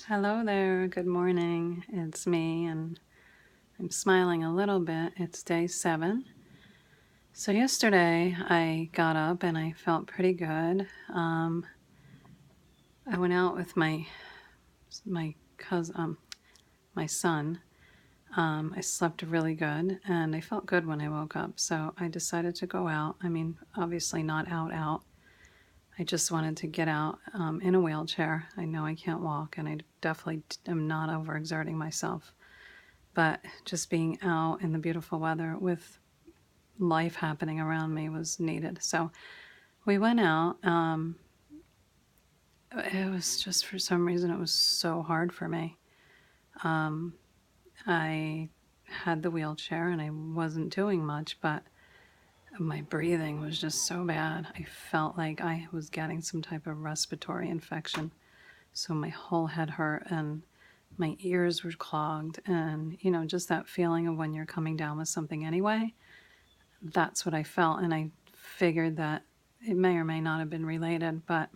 Hello there, good morning. It's me, and I'm smiling a little bit. It's day 7. So yesterday I got up and I felt pretty good. I went out with my cousin, my son. I slept really good and I felt good when I woke up. So I decided to go out. I mean, obviously not out. I just wanted to get out in a wheelchair. I know I can't walk, and I definitely am not overexerting myself. But just being out in the beautiful weather with life happening around me was needed. So we went out. It was just, for some reason, it was so hard for me. I had the wheelchair and I wasn't doing much, but my breathing was just so bad. I felt like I was getting some type of respiratory infection. So my whole head hurt and my ears were clogged. And, just that feeling of when you're coming down with something anyway. That's what I felt, and I figured that it may or may not have been related, but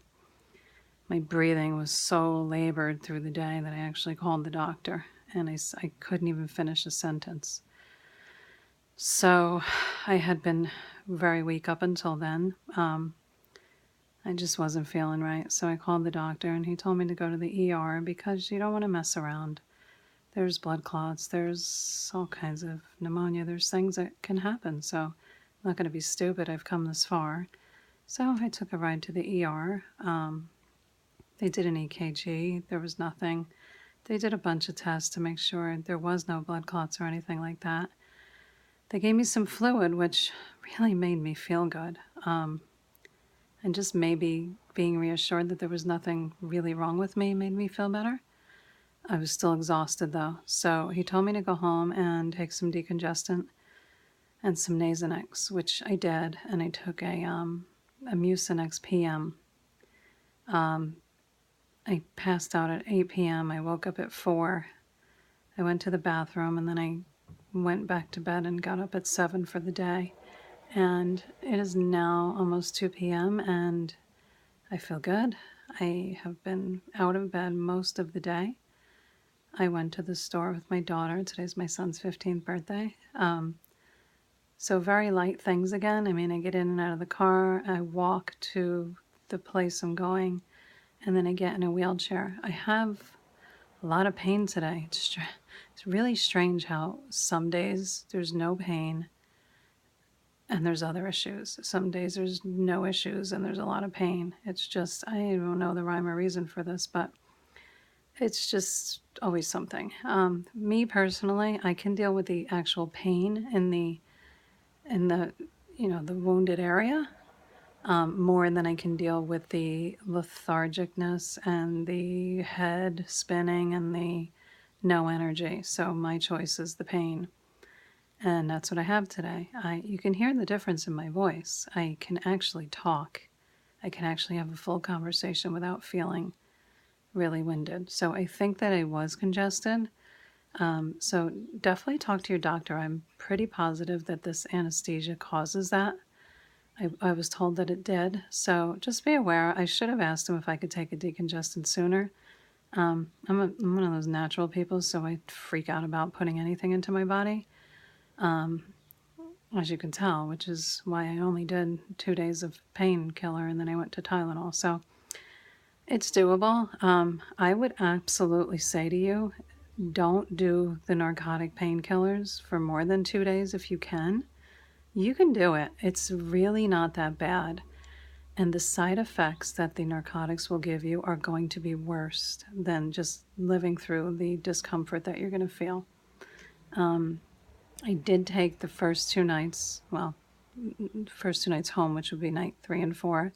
my breathing was so labored through the day that I actually called the doctor, and I couldn't even finish a sentence. So I had been very weak up until then. I just wasn't feeling right, so I called the doctor, and he told me to go to the ER because you don't want to mess around. There's blood clots, there's all kinds of pneumonia, there's things that can happen, so I'm not going to be stupid. I've come this far. So I took a ride to the ER. They did an EKG. There was nothing. They did a bunch of tests to make sure there was no blood clots or anything like that. They gave me some fluid, which really made me feel good. And just maybe being reassured that there was nothing really wrong with me made me feel better. I was still exhausted though. So he told me to go home and take some decongestant and some Nasonex, which I did. And I took a Mucinex PM. I passed out at 8 p.m. I woke up at 4. I went to the bathroom and then I went back to bed and got up at 7 for the day. And it is now almost 2 p.m. and I feel good. I have been out of bed most of the day. I went to the store with my daughter. Today's my son's 15th birthday. So very light things again. I mean, I get in and out of the car. I walk to the place I'm going, and then I get in a wheelchair. I have a lot of pain today. It's really strange how some days there's no pain and there's other issues. Some days there's no issues and there's a lot of pain. It's just, I don't know the rhyme or reason for this, but it's just always something. Me personally, I can deal with the actual pain in the the wounded area, more than I can deal with the lethargicness and the head spinning and the no energy. So my choice is the pain. And that's what I have today. You can hear the difference in my voice. I can actually talk. I can actually have a full conversation without feeling really winded. So I think that I was congested. So definitely talk to your doctor. I'm pretty positive that this anesthesia causes that. I was told that it did. So just be aware. I should have asked him if I could take a decongestant sooner. I'm one of those natural people, so I freak out about putting anything into my body, as you can tell, which is why I only did 2 days of painkiller and then I went to Tylenol. So it's doable. I would absolutely say to you, don't do the narcotic painkillers for more than 2 days if you can. You can do it. It's really not that bad. And the side effects that the narcotics will give you are going to be worse than just living through the discomfort that you're going to feel. I did take the first 2 nights, first 2 nights home, which would be night 3 and 4.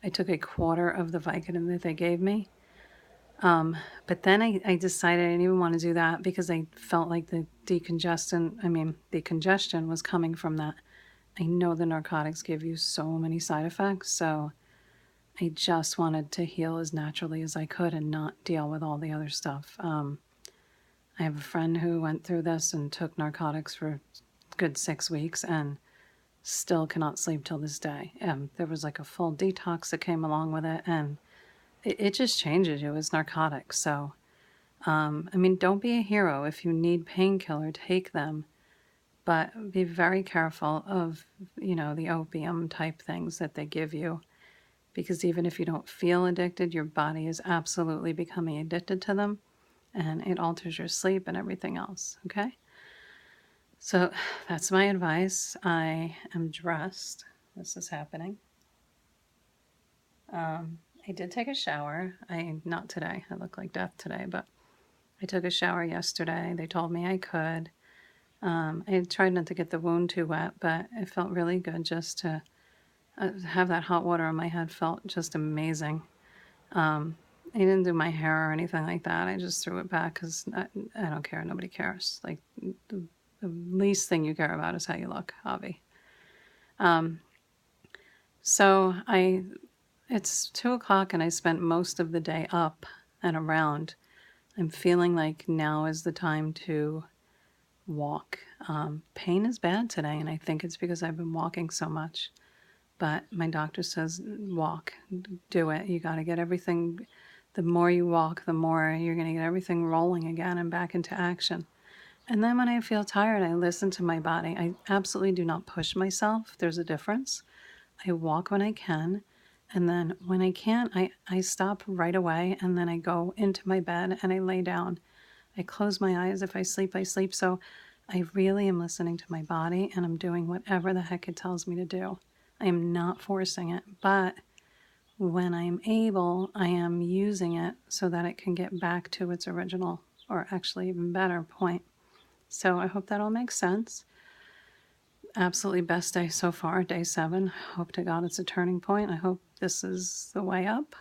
I took a quarter of the Vicodin that they gave me. But then I decided I didn't even want to do that because I felt like the congestion was coming from that. I know the narcotics give you so many side effects, so I just wanted to heal as naturally as I could and not deal with all the other stuff. I have a friend who went through this and took narcotics for a good 6 weeks and still cannot sleep till this day. There was like a full detox that came along with it, and it just changes you. It's narcotics, so I mean, don't be a hero. If you need painkiller, take them, but be very careful of, the opium type things that they give you, because even if you don't feel addicted, your body is absolutely becoming addicted to them, and it alters your sleep and everything else, okay? So that's my advice. I am dressed. This is happening. I did take a shower. Not today. I look like death today, but I took a shower yesterday. They told me I could. I tried not to get the wound too wet, but it felt really good just to have that hot water on my head. Felt just amazing. I didn't do my hair or anything like that. I just threw it back because I don't care. Nobody cares. Like, the least thing you care about is how you look, Avi. So it's 2 o'clock and I spent most of the day up and around. I'm feeling like now is the time to walk. Pain is bad today, and I think it's because I've been walking so much. But my doctor says, walk, do it. You got to get everything. The more you walk, the more you're going to get everything rolling again and back into action. And then when I feel tired, I listen to my body. I absolutely do not push myself. There's a difference. I walk when I can. And then when I can't, I stop right away. And then I go into my bed and I lay down. I close my eyes. If I sleep, I sleep. So I really am listening to my body and I'm doing whatever the heck it tells me to do. I am not forcing it. But when I'm able, I am using it so that it can get back to its original, or actually even better, point. So I hope that all makes sense. Absolutely best day so far, day 7. Hope to God it's a turning point. I hope this is the way up.